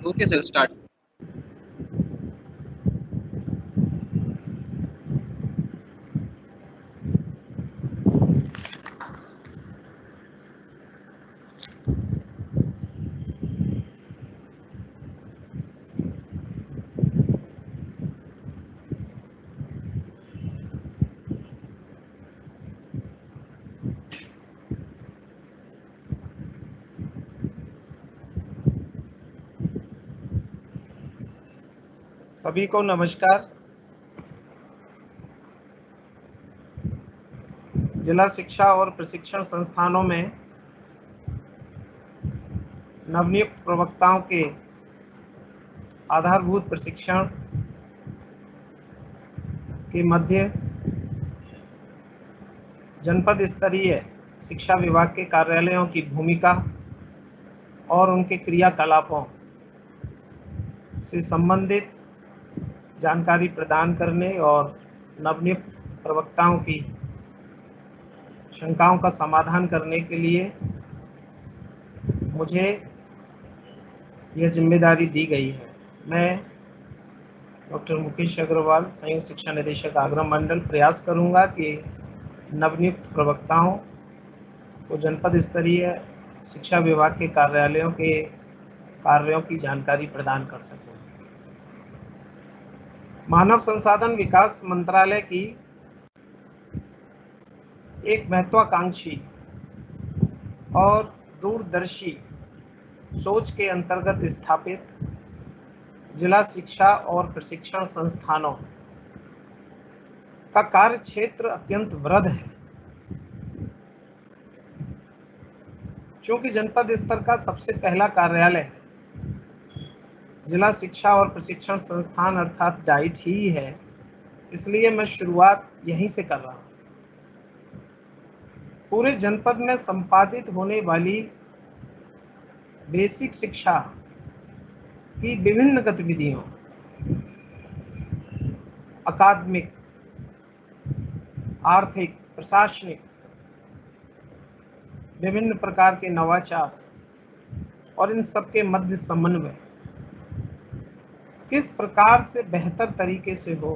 Okay sir, start. सभी को नमस्कार। जिला शिक्षा और प्रशिक्षण संस्थानों में नवनियुक्त प्रवक्ताओं के आधारभूत प्रशिक्षण के मध्य जनपद स्तरीय शिक्षा विभाग के कार्यालयों की भूमिका और उनके क्रियाकलापों से संबंधित जानकारी प्रदान करने और नवनियुक्त प्रवक्ताओं की शंकाओं का समाधान करने के लिए मुझे यह जिम्मेदारी दी गई है। मैं डॉक्टर मुकेश अग्रवाल, संयुक्त शिक्षा निदेशक आगरा मंडल, प्रयास करूंगा कि नवनियुक्त प्रवक्ताओं को जनपद स्तरीय शिक्षा विभाग के कार्यालयों के कार्यों की जानकारी प्रदान कर सकूं। मानव संसाधन विकास मंत्रालय की एक महत्वाकांक्षी और दूरदर्शी सोच के अंतर्गत स्थापित जिला शिक्षा और प्रशिक्षण संस्थानों का कार्य क्षेत्र अत्यंत वृहद है। चूंकि जनपद स्तर का सबसे पहला कार्यालय जिला शिक्षा और प्रशिक्षण संस्थान अर्थात डाइट ही है, इसलिए मैं शुरुआत यहीं से कर रहा हूं। पूरे जनपद में संपादित होने वाली बेसिक शिक्षा की विभिन्न गतिविधियों, अकादमिक, आर्थिक, प्रशासनिक, विभिन्न प्रकार के नवाचार और इन सब के मध्य समन्वय किस प्रकार से बेहतर तरीके से हो,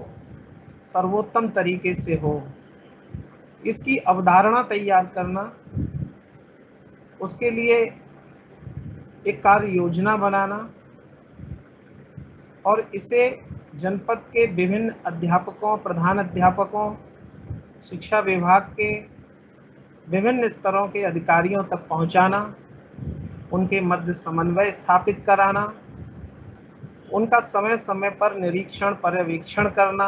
सर्वोत्तम तरीके से हो, इसकी अवधारणा तैयार करना, उसके लिए एक कार्य योजना बनाना और इसे जनपद के विभिन्न अध्यापकों, प्रधान अध्यापकों, शिक्षा विभाग के विभिन्न स्तरों के अधिकारियों तक पहुंचाना, उनके मध्य समन्वय स्थापित कराना, उनका समय समय पर निरीक्षण, पर्यवेक्षण करना,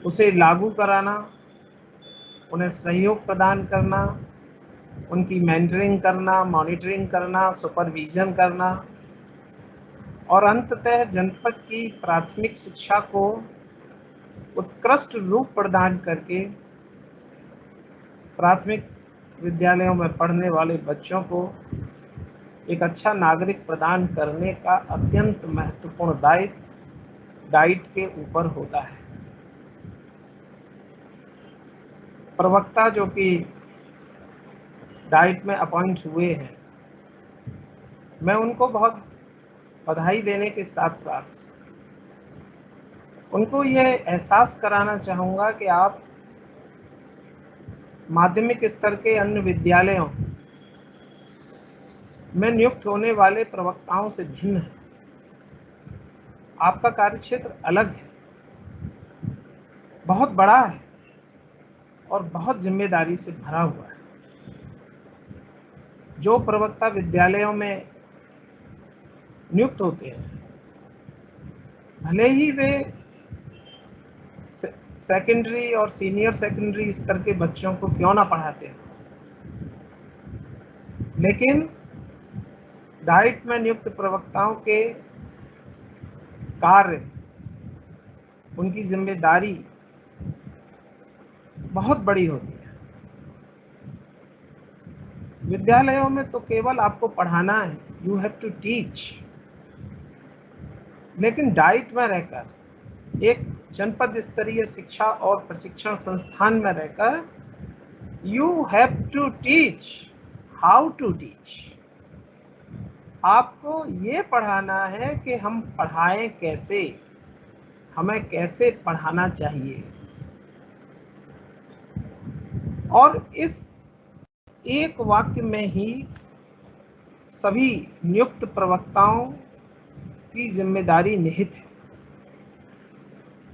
उसे लागू कराना, उन्हें सहयोग प्रदान करना, उनकी मेंटरिंग करना, मॉनिटरिंग करना, सुपरविजन करना और अंततः जनपद की प्राथमिक शिक्षा को उत्कृष्ट रूप प्रदान करके प्राथमिक विद्यालयों में पढ़ने वाले बच्चों को एक अच्छा नागरिक प्रदान करने का अत्यंत महत्वपूर्ण दायित्व डाइट के ऊपर होता है। प्रवक्ता जो कि डाइट में अपॉइंट हुए हैं, मैं उनको बहुत बधाई देने के साथ साथ उनको यह एहसास कराना चाहूँगा कि आप माध्यमिक स्तर के अन्य विद्यालयों में नियुक्त होने वाले प्रवक्ताओं से भिन्न है। आपका कार्यक्षेत्र अलग है, बहुत बड़ा है और बहुत जिम्मेदारी से भरा हुआ है। जो प्रवक्ता विद्यालयों में नियुक्त होते हैं, भले ही वे सेकेंडरी और सीनियर सेकेंडरी स्तर के बच्चों को क्यों ना पढ़ाते हैं, लेकिन डाइट में नियुक्त प्रवक्ताओं के कार्य, उनकी जिम्मेदारी बहुत बड़ी होती है। विद्यालयों में तो केवल आपको पढ़ाना है, यू हैव टू टीच, लेकिन डाइट में रहकर, एक जनपद स्तरीय शिक्षा और प्रशिक्षण संस्थान में रहकर, you have to teach how to teach. आपको ये पढ़ाना है कि हम पढ़ाएं कैसे, हमें कैसे पढ़ाना चाहिए। और इस एक वाक्य में ही सभी नियुक्त प्रवक्ताओं की जिम्मेदारी निहित है।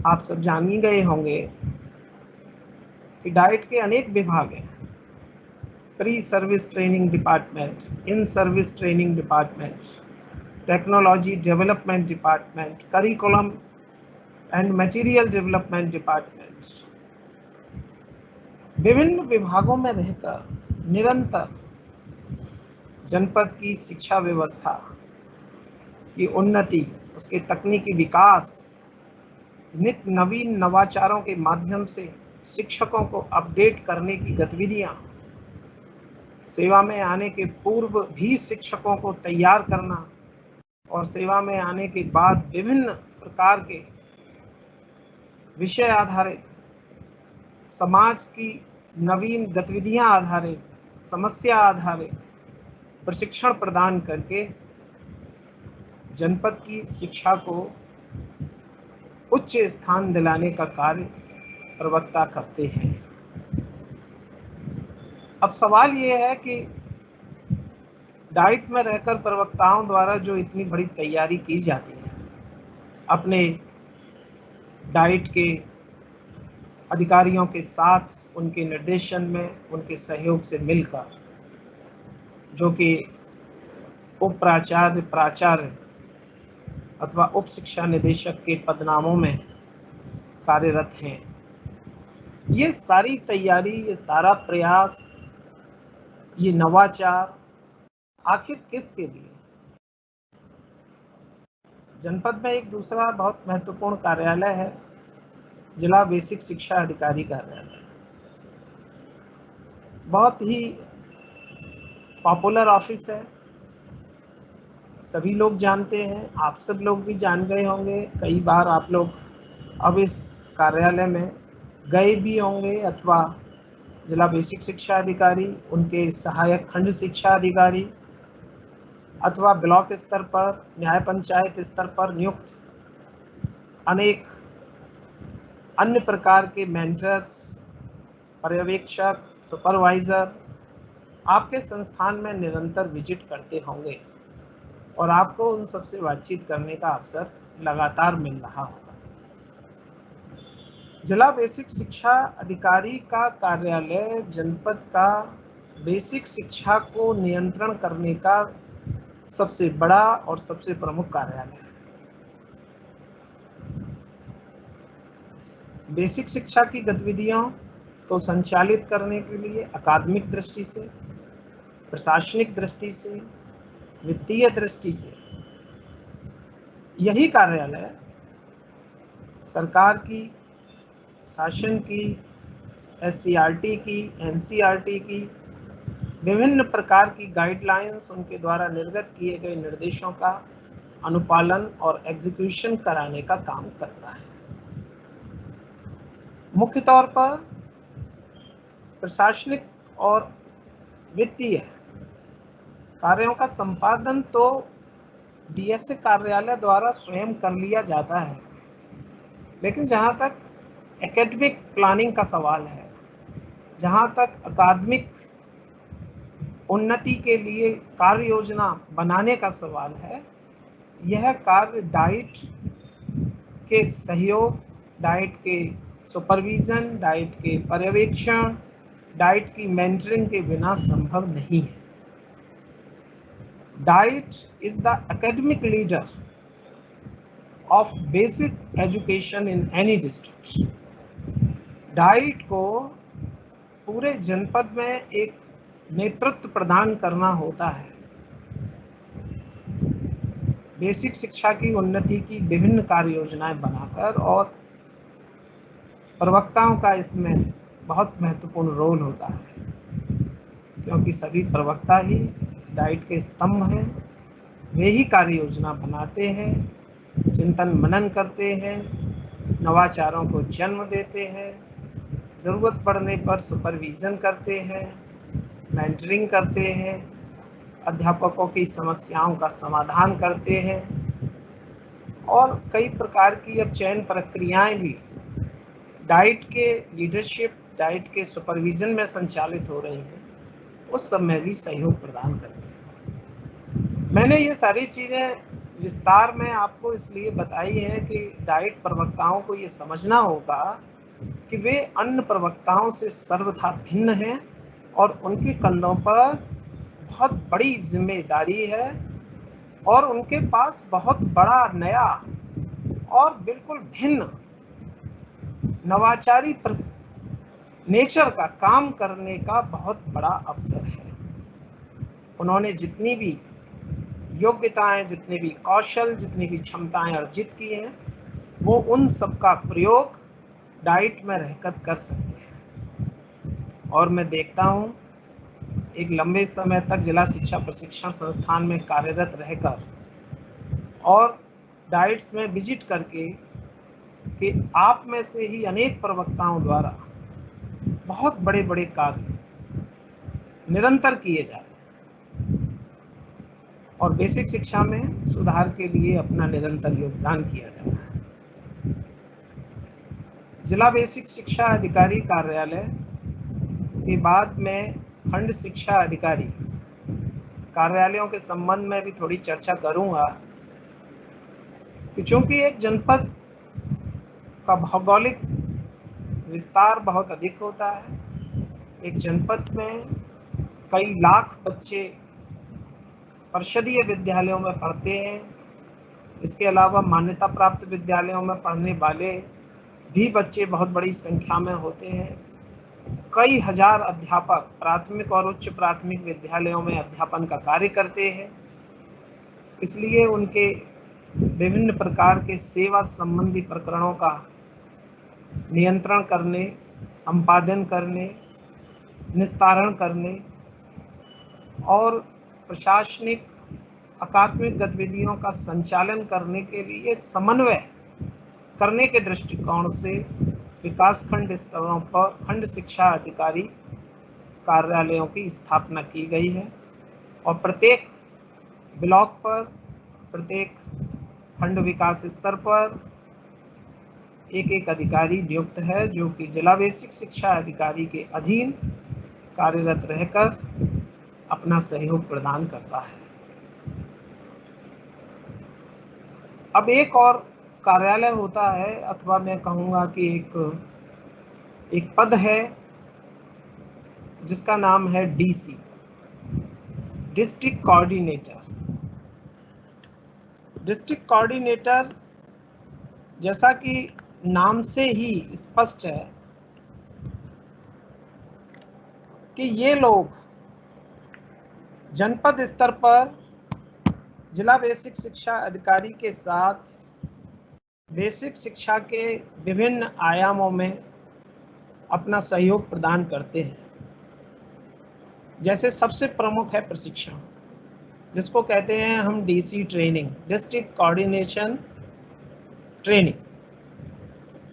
आप सब जान ही गए होंगे कि डाइट के अनेक विभाग हैं। Pre service training department, in service training department, technology development department, curriculum and material development department. विभिन्न विभागों में रहकर निरंतर जनपद की शिक्षा व्यवस्था की उन्नति, उसके तकनीकी विकास, नित्य नवीन नवाचारों के माध्यम से शिक्षकों को अपडेट करने की गतिविधियां, सेवा में आने के पूर्व भी शिक्षकों को तैयार करना और सेवा में आने के बाद विभिन्न प्रकार के विषय आधारित, समाज की नवीन गतिविधियां आधारित, समस्या आधारित प्रशिक्षण प्रदान करके जनपद की शिक्षा को उच्च स्थान दिलाने का कार्य प्रवक्ता करते हैं। अब सवाल ये है कि डाइट में रहकर प्रवक्ताओं द्वारा जो इतनी बड़ी तैयारी की जाती है, अपने डाइट के अधिकारियों के साथ उनके निर्देशन में, उनके सहयोग से मिलकर, जो कि उप प्राचार्य, प्राचार्य अथवा उप शिक्षा निदेशक के पदनामों में कार्यरत हैं, ये सारी तैयारी, ये सारा प्रयास, ये नवाचार आखिर किसके लिए? जनपद में एक दूसरा बहुत महत्वपूर्ण कार्यालय है, जिला बेसिक शिक्षा अधिकारी कार्यालय। बहुत ही पॉपुलर ऑफिस है, सभी लोग जानते हैं, आप सब लोग भी जान गए होंगे। कई बार आप लोग अब इस कार्यालय में गए भी होंगे, अथवा जिला बेसिक शिक्षा अधिकारी, उनके सहायक खंड शिक्षा अधिकारी, अथवा ब्लॉक स्तर पर, न्याय पंचायत स्तर पर नियुक्त अनेक अन्य प्रकार के मेंटर्स, पर्यवेक्षक, सुपरवाइजर आपके संस्थान में निरंतर विजिट करते होंगे और आपको उन सबसे बातचीत करने का अवसर लगातार मिल रहा होगा। जिला बेसिक शिक्षा अधिकारी का कार्यालय जनपद का बेसिक शिक्षा को नियंत्रण करने का सबसे बड़ा और सबसे प्रमुख कार्यालय है। बेसिक शिक्षा की गतिविधियों को संचालित करने के लिए अकादमिक दृष्टि से, प्रशासनिक दृष्टि से, वित्तीय दृष्टि से यही कार्यालय सरकार की, शासन की, SCRT की, NCRT की विभिन्न प्रकार की गाइडलाइंस, उनके द्वारा निर्गत किए गए निर्देशों का अनुपालन और एग्जीक्यूशन कराने का काम करता है। मुख्य तौर पर प्रशासनिक और वित्तीय कार्यों का संपादन तो BSA कार्यालय द्वारा स्वयं कर लिया जाता है, लेकिन जहां तक एकेडमिक प्लानिंग का सवाल है, जहां तक अकादमिक उन्नति के लिए कार्य योजना बनाने का सवाल है, यह कार्य डाइट के सहयोग, डाइट के सुपरविजन, डाइट के पर्यवेक्षण, डाइट की मेंटरिंग के बिना संभव नहीं है। Diet is the academic leader of basic education in any district. Diet को पूरे जनपद में एक नेतृत्व प्रदान करना होता है। बेसिक शिक्षा की उन्नति की विभिन्न कार्य योजनाएं बनाकर, और प्रवक्ताओं का इसमें बहुत महत्वपूर्ण रोल होता है, क्योंकि सभी प्रवक्ता ही डाइट के स्तंभ हैं। वे ही कार्य योजना बनाते हैं, चिंतन मनन करते हैं, नवाचारों को जन्म देते हैं, ज़रूरत पड़ने पर सुपरविज़न करते हैं, मेंटरिंग करते हैं, अध्यापकों की समस्याओं का समाधान करते हैं और कई प्रकार की अब चयन प्रक्रियाएं भी डाइट के लीडरशिप, डाइट के सुपरविजन में संचालित हो रही हैं, उस सब में भी सहयोग प्रदान करते हैं। मैंने ये सारी चीज़ें विस्तार में आपको इसलिए बताई है कि डाइट प्रवक्ताओं को ये समझना होगा कि वे अन्य प्रवक्ताओं से सर्वथा भिन्न हैं और उनके कंधों पर बहुत बड़ी जिम्मेदारी है और उनके पास बहुत बड़ा नया और बिल्कुल भिन्न नवाचारी नेचर का काम करने का बहुत बड़ा अवसर है। उन्होंने जितनी भी योग्यताएं, जितने भी कौशल, जितनी भी क्षमताएं अर्जित की हैं, वो उन सब का प्रयोग डाइट में रहकर कर सकते हैं। और मैं देखता हूँ एक लंबे समय तक जिला शिक्षा प्रशिक्षण संस्थान में कार्यरत रहकर और डाइट्स में विजिट करके कि आप में से ही अनेक प्रवक्ताओं द्वारा बहुत बड़े बड़े कार्य निरंतर किए जा रहे हैं और बेसिक शिक्षा में सुधार के लिए अपना निरंतर योगदान किया जा रहा है। जिला बेसिक शिक्षा अधिकारी कार्यालय के बाद में खंड शिक्षा अधिकारी कार्यालयों के संबंध में भी थोड़ी चर्चा करूंगा कि चूंकि एक जनपद का भौगोलिक विस्तार बहुत अधिक होता है, एक जनपद में कई लाख बच्चे परिषदीय विद्यालयों में पढ़ते हैं। इसके अलावा मान्यता प्राप्त विद्यालयों में पढ़ने वाले भी बच्चे बहुत बड़ी संख्या में होते हैं। कई हजार अध्यापक प्राथमिक और उच्च प्राथमिक विद्यालयों में अध्यापन का कार्य करते हैं, इसलिए उनके विभिन्न प्रकार के सेवा संबंधी प्रकरणों का नियंत्रण करने, संपादन करने, निस्तारण करने और प्रशासनिक अकादमिक गतिविधियों का संचालन करने के लिए समन्वय करने के दृष्टिकोण से विकासखंड स्तरों पर खंड शिक्षा अधिकारी कार्यालयों की स्थापना की गई है और प्रत्येक ब्लॉक पर, प्रत्येक खंड विकास स्तर पर एक एक अधिकारी नियुक्त है जो कि जिला बेसिक शिक्षा अधिकारी के अधीन कार्यरत रहकर अपना सहयोग प्रदान करता है। अब एक और कार्यालय होता है, अथवा मैं कहूँगा कि एक पद है जिसका नाम है DC, district coordinator. District coordinator जैसा कि नाम से ही स्पष्ट है कि ये लोग जनपद स्तर पर जिला बेसिक शिक्षा अधिकारी के साथ बेसिक शिक्षा के विभिन्न आयामों में अपना सहयोग प्रदान करते हैं। जैसे सबसे प्रमुख है प्रशिक्षण, जिसको कहते हैं हम DC training, district coordination training.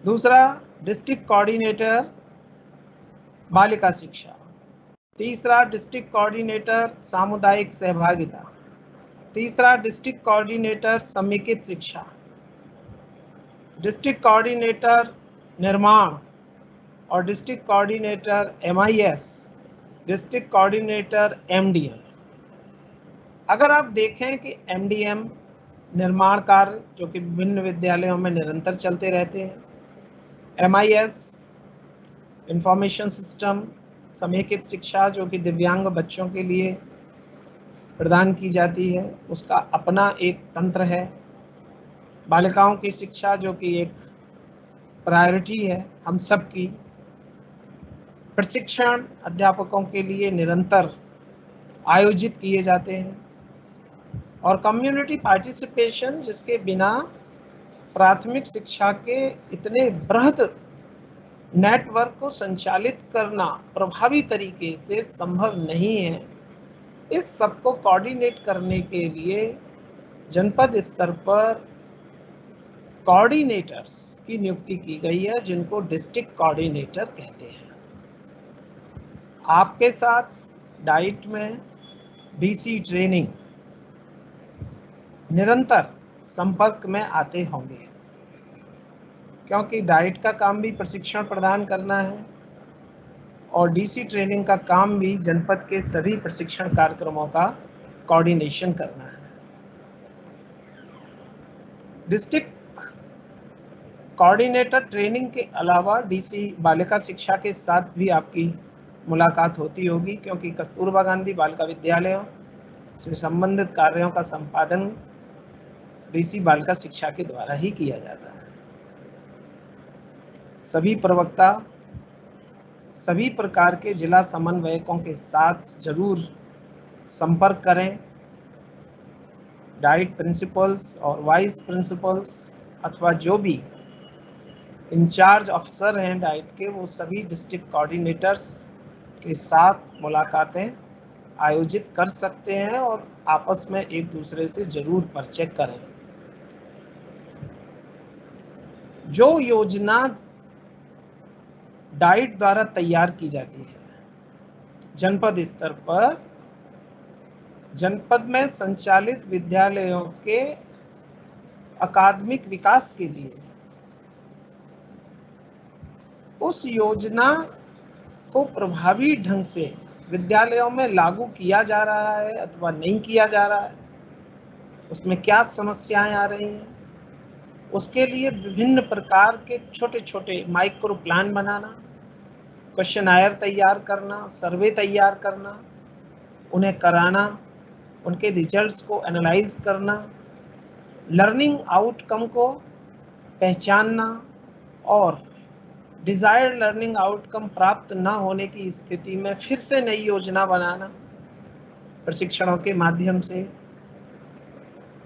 दूसरा डिस्ट्रिक्ट कोऑर्डिनेटर बालिका शिक्षा। तीसरा डिस्ट्रिक्ट कोऑर्डिनेटर सामुदायिक सहभागिता। तीसरा डिस्ट्रिक्ट कोऑर्डिनेटर समेकित शिक्षा। डिस्ट्रिक्ट कोऑर्डिनेटर निर्माण और district coordinator MIS, district coordinator MDM। अगर आप देखें कि MDM निर्माण कार्य जो कि विभिन्न विद्यालयों में निरंतर चलते रहते हैं, MIS इंफॉर्मेशन सिस्टम, समेकित शिक्षा जो कि दिव्यांग बच्चों के लिए प्रदान की जाती है, उसका अपना एक तंत्र है। बालिकाओं की शिक्षा जो कि एक प्रायोरिटी है हम सब की। प्रशिक्षण अध्यापकों के लिए निरंतर आयोजित किए जाते हैं और कम्युनिटी पार्टिसिपेशन, जिसके बिना प्राथमिक शिक्षा के इतने बृहद नेटवर्क को संचालित करना प्रभावी तरीके से संभव नहीं है। इस सब को कोऑर्डिनेट करने के लिए जनपद स्तर पर कोऑर्डिनेटर्स की नियुक्ति की गई है, जिनको डिस्ट्रिक्ट कोऑर्डिनेटर कहते हैं। आपके साथ डाइट में डीसी ट्रेनिंग निरंतर संपर्क में आते होंगे, क्योंकि डाइट का काम भी प्रशिक्षण प्रदान करना है और डीसी ट्रेनिंग का काम भी जनपद के सभी प्रशिक्षण कार्यक्रमों का कोऑर्डिनेशन करना है। डिस्ट्रिक्ट कोऑर्डिनेटर ट्रेनिंग के अलावा डीसी बालिका शिक्षा के साथ भी आपकी मुलाकात होती होगी, क्योंकि कस्तूरबा गांधी बालिका विद्यालयों से संबंधित कार्यों का संपादन डीसी बालिका शिक्षा के द्वारा ही किया जाता है। सभी प्रवक्ता सभी प्रकार के जिला समन्वयकों के साथ जरूर संपर्क करें। डाइट प्रिंसिपल्स और वाइस प्रिंसिपल्स अथवा जो भी इंचार्ज अफसर हैं डाइट के, वो सभी डिस्ट्रिक्ट कोऑर्डिनेटर्स के साथ मुलाकातें आयोजित कर सकते हैं और आपस में एक दूसरे से जरूर परिचय करें। जो योजना डाइट द्वारा तैयार की जाती है जनपद स्तर पर, जनपद में संचालित विद्यालयों के अकादमिक विकास के लिए उस योजना को प्रभावी ढंग से विद्यालयों में लागू किया जा रहा है अथवा नहीं किया जा रहा है, उसमें क्या समस्याएं आ रही हैं, उसके लिए विभिन्न प्रकार के छोटे छोटे माइक्रो प्लान बनाना, क्वेश्चनायर तैयार करना, सर्वे तैयार करना, उन्हें कराना, उनके रिजल्ट्स को एनालाइज करना, लर्निंग आउटकम को पहचानना और डिजायर्ड लर्निंग आउटकम प्राप्त न होने की स्थिति में फिर से नई योजना बनाना, प्रशिक्षणों के माध्यम से,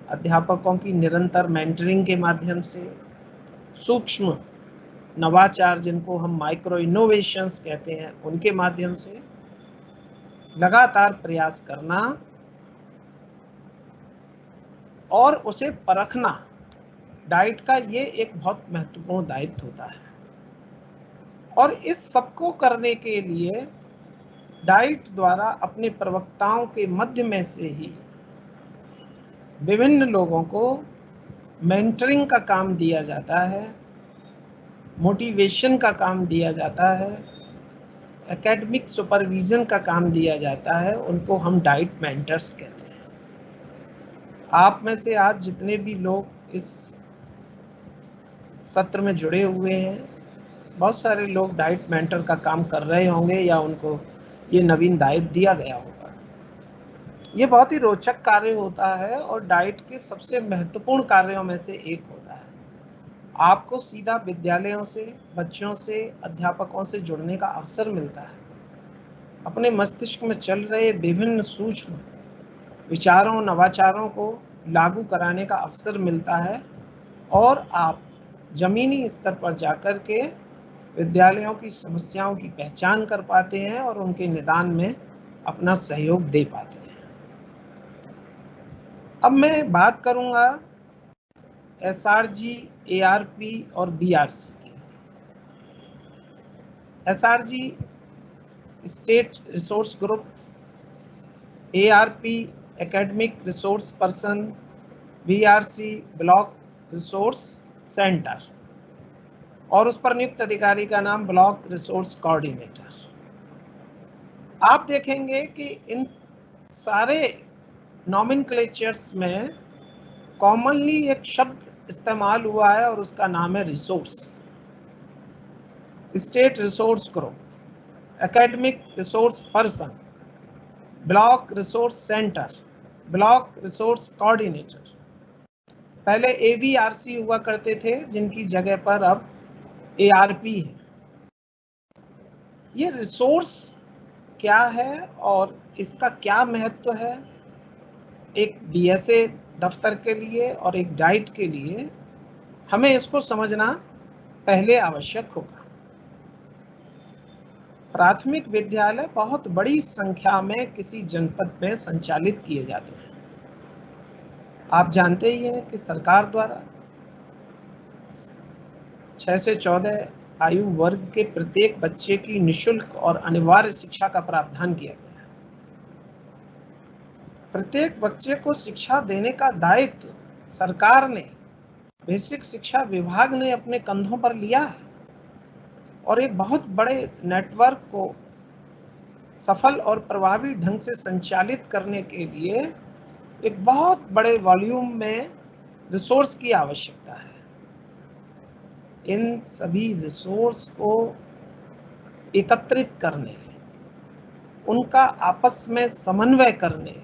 अध्यापकों की निरंतर मेंटरिंग के माध्यम से, सूक्ष्म नवाचार जिनको हम माइक्रो इनोवेशंस कहते हैं, उनके माध्यम से लगातार प्रयास करना और उसे परखना, डाइट का ये एक बहुत महत्वपूर्ण दायित्व होता है। और इस सबको करने के लिए डाइट द्वारा अपने प्रवक्ताओं के मध्य में से ही विभिन्न लोगों को मेंटरिंग का काम दिया जाता है, मोटिवेशन का काम दिया जाता है, एकेडमिक सुपरविजन का काम दिया जाता है। उनको हम डाइट मेंटर्स कहते हैं। आप में से आज जितने भी लोग इस सत्र में जुड़े हुए हैं, बहुत सारे लोग डाइट मेंटर का काम कर रहे होंगे या उनको ये नवीन दायित्व दिया गया होगा। ये बहुत ही रोचक कार्य होता है और डाइट के सबसे महत्वपूर्ण कार्यों में से एक होता है। आपको सीधा विद्यालयों से, बच्चों से, अध्यापकों से जुड़ने का अवसर मिलता है। अपने मस्तिष्क में चल रहे विभिन्न सूक्ष्म विचारों, नवाचारों को लागू कराने का अवसर मिलता है और आप जमीनी स्तर पर जाकर के विद्यालयों की समस्याओं की पहचान कर पाते हैं और उनके निदान में अपना सहयोग दे पाते हैं। अब मैं बात करूंगा एसआरजी, एआरपी और बीआरसी की। SRG state resource group, ARP academic resource person, BRC block resource centre और उस पर नियुक्त अधिकारी का नाम ब्लॉक रिसोर्स कोऑर्डिनेटर। आप देखेंगे कि इन सारे नॉमेनक्लेचर्स में कॉमनली एक शब्द इस्तेमाल हुआ है और उसका नाम है resource. State resource group, academic resource person, block resource centre, block resource coordinator. पहले एबीआरसी हुआ करते थे, जिनकी जगह पर अब एआरपी है। ये रिसोर्स क्या है और इसका क्या महत्व है एक डीएसए दफ्तर के लिए और एक डाइट के लिए, हमें इसको समझना पहले आवश्यक होगा। प्राथमिक विद्यालय बहुत बड़ी संख्या में किसी जनपद में संचालित किए जाते हैं। आप जानते ही हैं कि सरकार द्वारा 6 से 14 आयु वर्ग के प्रत्येक बच्चे की निःशुल्क और अनिवार्य शिक्षा का प्रावधान किया गया है। प्रत्येक बच्चे को शिक्षा देने का दायित्व सरकार ने, बेसिक शिक्षा विभाग ने अपने कंधों पर लिया है और एक बहुत बड़े नेटवर्क को सफल और प्रभावी ढंग से संचालित करने के लिए एक बहुत बड़े वॉल्यूम में रिसोर्स की आवश्यकता है। इन सभी रिसोर्स को एकत्रित करने, उनका आपस में समन्वय करने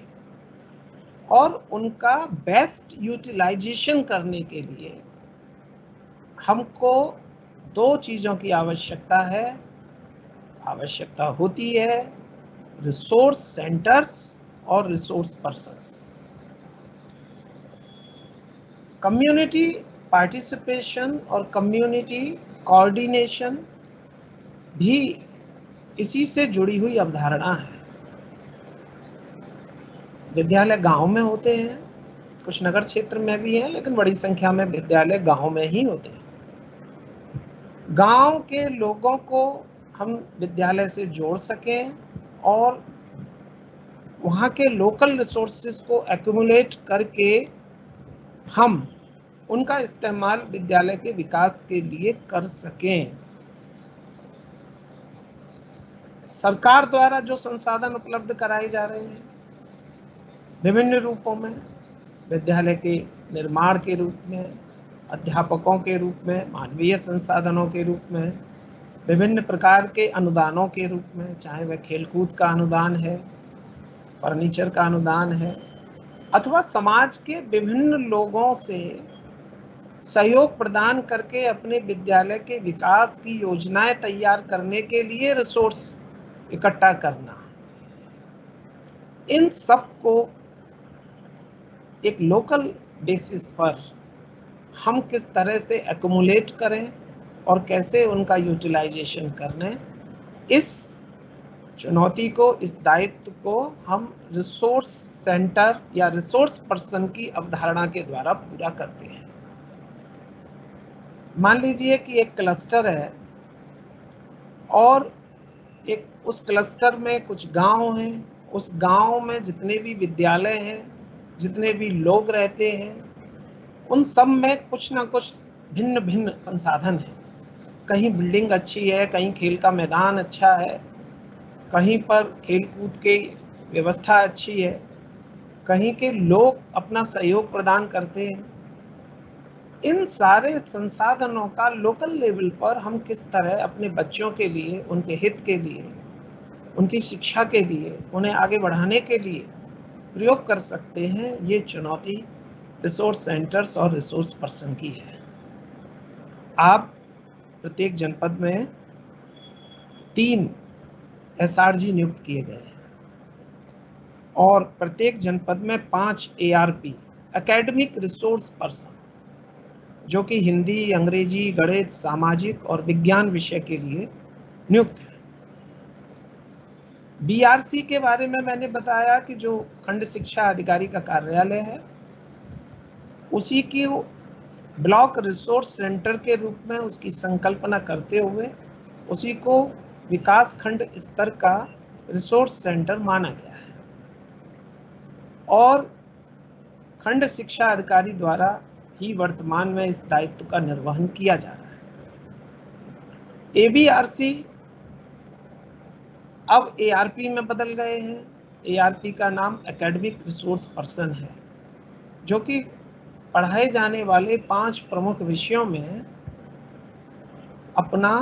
और उनका बेस्ट यूटिलाइजेशन करने के लिए हमको दो चीज़ों की आवश्यकता होती है, रिसोर्स सेंटर्स और रिसोर्स पर्सन्स। कम्युनिटी पार्टिसिपेशन और कम्युनिटी कोऑर्डिनेशन भी इसी से जुड़ी हुई अवधारणा है। विद्यालय गांव में होते हैं, कुछ नगर क्षेत्र में भी हैं, लेकिन बड़ी संख्या में विद्यालय गांव में ही होते हैं। गांव के लोगों को हम विद्यालय से जोड़ सकें और वहाँ के लोकल रिसोर्सेज को एक्यूमुलेट करके हम उनका इस्तेमाल विद्यालय के विकास के लिए कर सकें। सरकार द्वारा जो संसाधन उपलब्ध कराए जा रहे हैं विभिन्न रूपों में, विद्यालय के निर्माण के रूप में, अध्यापकों के रूप में, मानवीय संसाधनों के रूप में, विभिन्न प्रकार के अनुदानों के रूप में, चाहे वह खेलकूद का अनुदान है, फर्नीचर का अनुदान है, अथवा समाज के विभिन्न लोगों से सहयोग प्रदान करके अपने विद्यालय के विकास की योजनाएं तैयार करने के लिए रिसोर्स इकट्ठा करना, इन सब को एक लोकल बेसिस पर हम किस तरह से एक्यूमुलेट करें और कैसे उनका यूटिलाइजेशन करें, इस चुनौती को, इस दायित्व को हम रिसोर्स सेंटर या रिसोर्स पर्सन की अवधारणा के द्वारा पूरा करते हैं। मान लीजिए कि एक क्लस्टर है और उस क्लस्टर में कुछ गांव हैं, उस गांव में जितने भी विद्यालय हैं, जितने भी लोग रहते हैं, उन सब में कुछ ना कुछ भिन्न भिन्न संसाधन है। कहीं बिल्डिंग अच्छी है, कहीं खेल का मैदान अच्छा है, कहीं पर खेलकूद की व्यवस्था अच्छी है, कहीं के लोग अपना सहयोग प्रदान करते हैं। इन सारे संसाधनों का लोकल लेवल पर हम किस तरह अपने बच्चों के लिए, उनके हित के लिए, उनकी शिक्षा के लिए, उन्हें आगे बढ़ाने के लिए प्रयोग कर सकते हैं, ये चुनौती रिसोर्स सेंटर्स और रिसोर्स पर्सन की है। आप प्रत्येक जनपद में 3 SRG नियुक्त किए गए हैं और प्रत्येक जनपद में 5 ARP एकेडमिक रिसोर्स पर्सन, जो कि हिंदी, अंग्रेजी, गणित, सामाजिक और विज्ञान विषय के लिए नियुक्त है। BRC के बारे में मैंने बताया कि जो खंड शिक्षा अधिकारी का कार्यालय है, उसी की ब्लॉक रिसोर्स सेंटर के रूप में उसकी संकल्पना करते हुए उसी को विकास खंड स्तर का रिसोर्स सेंटर माना गया है और खंड शिक्षा अधिकारी द्वारा ही वर्तमान में इस दायित्व का निर्वहन किया जा रहा है। ABRC अब ARP में बदल गए हैं। ARP का नाम एकेडमिक रिसोर्स पर्सन है, जो कि पढ़ाए जाने वाले 5 प्रमुख विषयों में अपना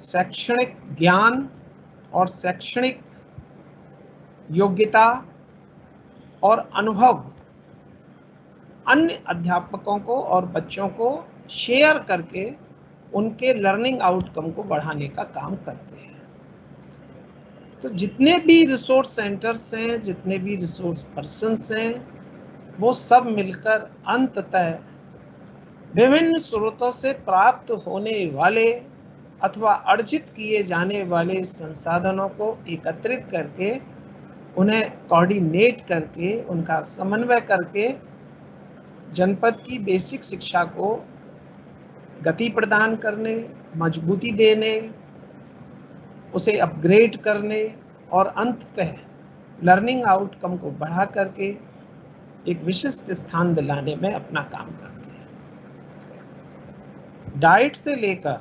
शैक्षणिक ज्ञान और शैक्षणिक योग्यता और अनुभव अन्य अध्यापकों को और बच्चों को शेयर करके उनके लर्निंग आउटकम को बढ़ाने का काम करते हैं। तो जितने भी रिसोर्स सेंटर्स हैं, जितने भी रिसोर्स पर्सन्स हैं, वो सब मिलकर अंततः विभिन्न स्रोतों से प्राप्त होने वाले अथवा अर्जित किए जाने वाले संसाधनों को एकत्रित करके, उन्हें कोऑर्डिनेट करके, उनका समन्वय करके जनपद की बेसिक शिक्षा को गति प्रदान करने, मजबूती देने, उसे अपग्रेड करने और अंततः लर्निंग आउटकम को बढ़ा करके एक विशिष्ट स्थान दिलाने में अपना काम करते हैं। डाइट से लेकर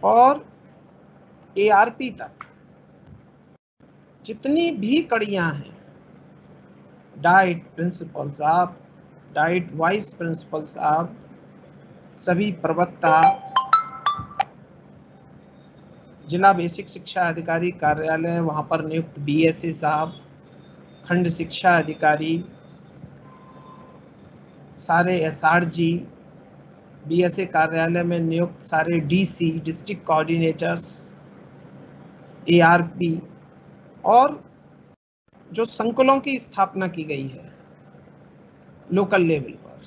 और एआरपी तक जितनी भी कड़ियां हैं, डाइट प्रिंसिपल साहब, डाइट वाइस प्रिंसिपल साहब, सभी प्रवक्ता, जिला बेसिक शिक्षा अधिकारी कार्यालय वहां पर नियुक्त बीएसए साहब, खंड शिक्षा अधिकारी, सारे एसआरजी, बीएसए कार्यालय में नियुक्त सारे डीसी, डिस्ट्रिक्ट कोऑर्डिनेटर्स, एआरपी, और जो संकुलों की स्थापना की गई है लोकल लेवल पर,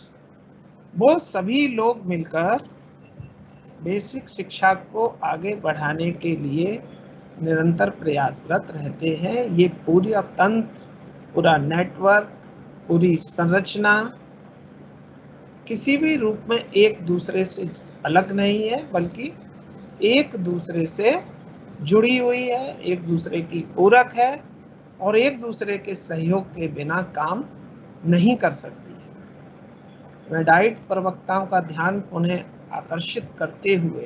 वो सभी लोग मिलकर बेसिक शिक्षा को आगे बढ़ाने के लिए निरंतर प्रयासरत रहते हैं। ये पूरा तंत्र, पूरा नेटवर्क, पूरी संरचना किसी भी रूप में एक दूसरे से अलग नहीं है, बल्कि एक दूसरे से जुड़ी हुई है, एक दूसरे की पूरक है और एक दूसरे के सहयोग के बिना काम नहीं कर सकती है। मैं डाइट प्रवक्ताओं का ध्यान उन्हें आकर्षित करते हुए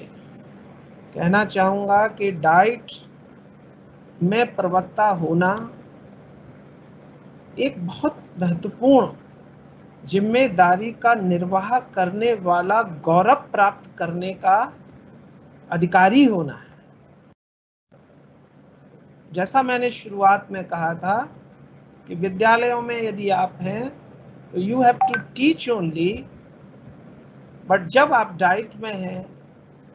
कहना चाहूँगा कि डाइट में प्रवक्ता होना एक बहुत महत्वपूर्ण जिम्मेदारी का निर्वाह करने वाला, गौरव प्राप्त करने का अधिकारी होना है। जैसा मैंने शुरुआत में कहा था कि विद्यालयों में यदि आप हैं तो you have to teach only, but जब आप डाइट में हैं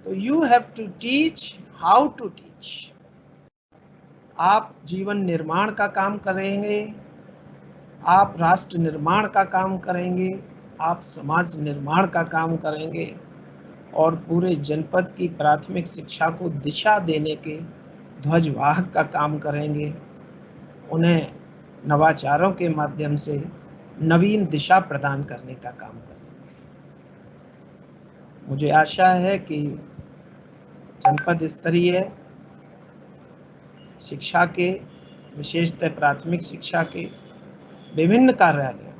तो you have to teach how to teach. आप जीवन निर्माण का काम करेंगे, आप राष्ट्र निर्माण का काम करेंगे, आप समाज निर्माण का काम करेंगे और पूरे जनपद की प्राथमिक शिक्षा को दिशा देने के ध्वजवाहक का काम करेंगे। उन्हें नवाचारों के माध्यम से नवीन दिशा प्रदान करने का काम करेंगे। मुझे आशा है कि जनपद स्तरीय शिक्षा के, विशेषतः प्राथमिक शिक्षा के विभिन्न कार्यालयों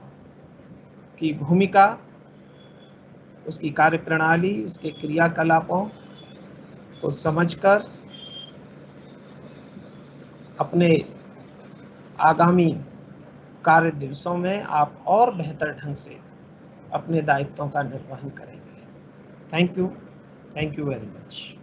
की भूमिका, उसकी कार्यप्रणाली, उसके क्रियाकलापों को समझकर अपने आगामी कार्य दिवसों में आप और बेहतर ढंग से अपने दायित्वों का निर्वहन करेंगे। Thank you very much.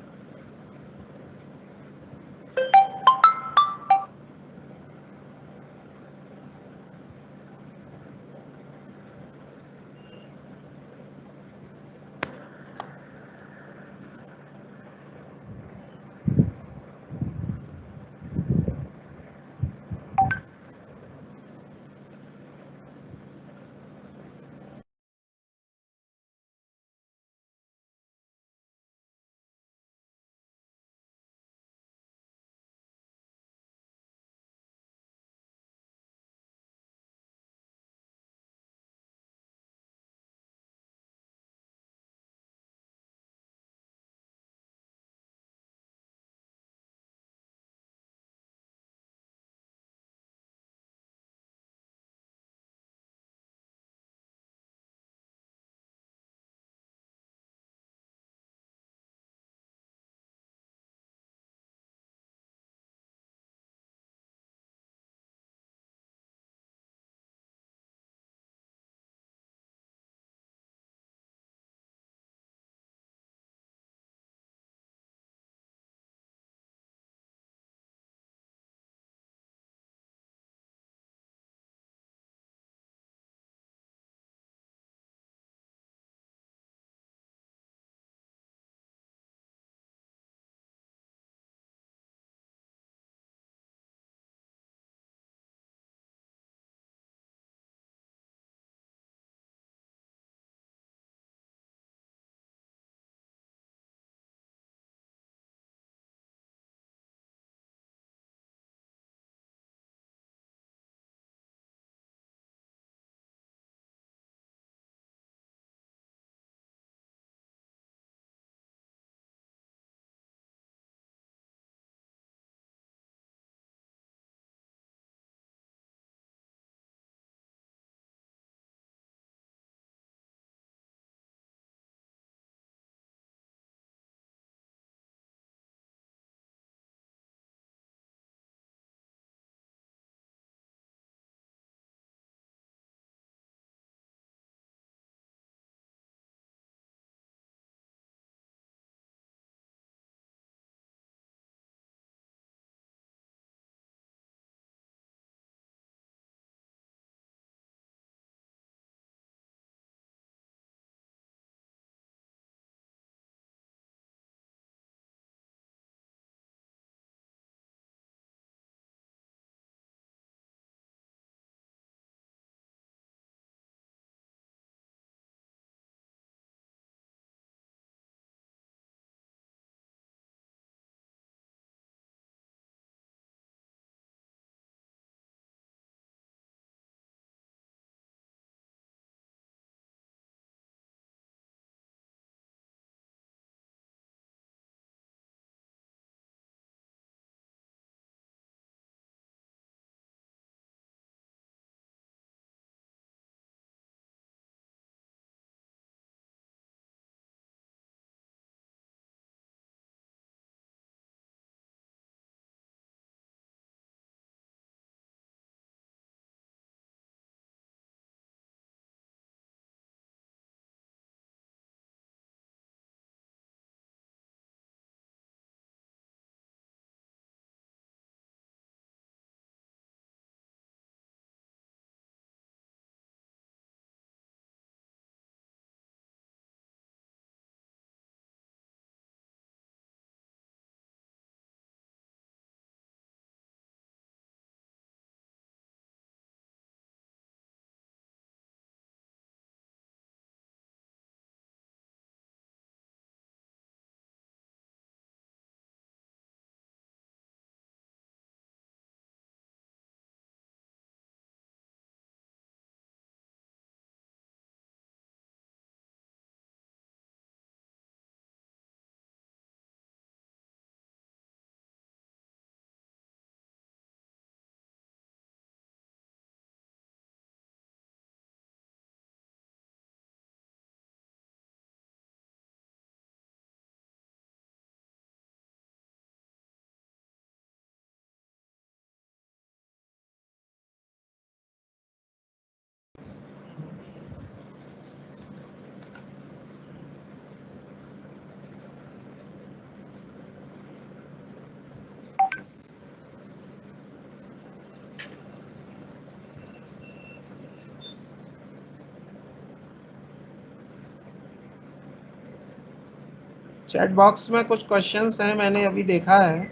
Chat box में कुछ क्वेश्चंस हैं, मैंने अभी देखा है।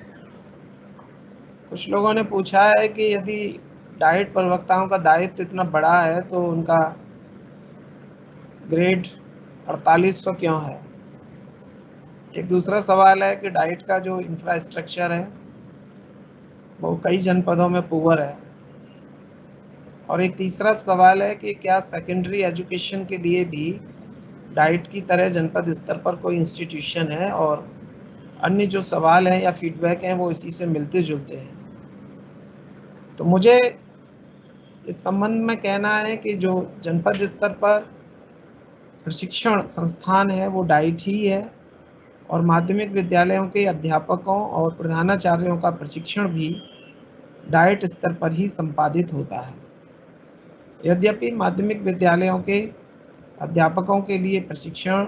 कुछ लोगों ने पूछा है कि यदि डाइट प्रवक्ताओं का दायित्व इतना बड़ा है तो उनका ग्रेड 4800 क्यों है। एक दूसरा सवाल है कि डाइट का जो इंफ्रास्ट्रक्चर है वो कई जनपदों में पुअर है। और एक तीसरा सवाल है कि क्या सेकेंडरी एजुकेशन के लिए भी डाइट की तरह जनपद स्तर पर कोई इंस्टीट्यूशन है, और अन्य जो सवाल हैं या फीडबैक हैं वो इसी से मिलते जुलते हैं। तो मुझे इस संबंध में कहना है कि जो जनपद स्तर पर प्रशिक्षण संस्थान है वो डाइट ही है, और माध्यमिक विद्यालयों के अध्यापकों और प्रधानाचार्यों का प्रशिक्षण भी डाइट स्तर पर ही संपादित होता है। यद्यपि माध्यमिक विद्यालयों के अध्यापकों के लिए प्रशिक्षण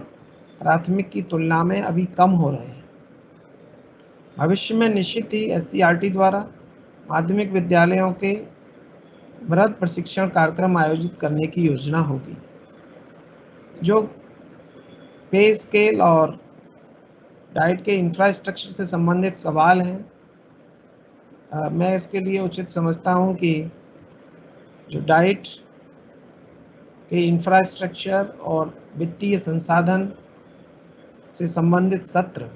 प्राथमिक की तुलना में अभी कम हो रहे हैं। भविष्य में निश्चित ही SCERT द्वारा माध्यमिक विद्यालयों के वृहद प्रशिक्षण कार्यक्रम आयोजित करने की योजना होगी। जो पे स्केल और डाइट के इंफ्रास्ट्रक्चर से संबंधित सवाल हैं, मैं इसके लिए उचित समझता हूं कि जो डाइट के इंफ्रास्ट्रक्चर और वित्तीय संसाधन से संबंधित सत्र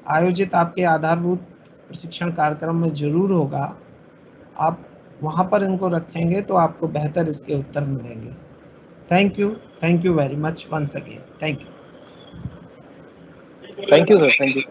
आयोजित आपके आधारभूत प्रशिक्षण कार्यक्रम में जरूर होगा। आप वहां पर इनको रखेंगे तो आपको बेहतर इसके उत्तर मिलेंगे। Thank you very much once again. Thank you sir, thank you.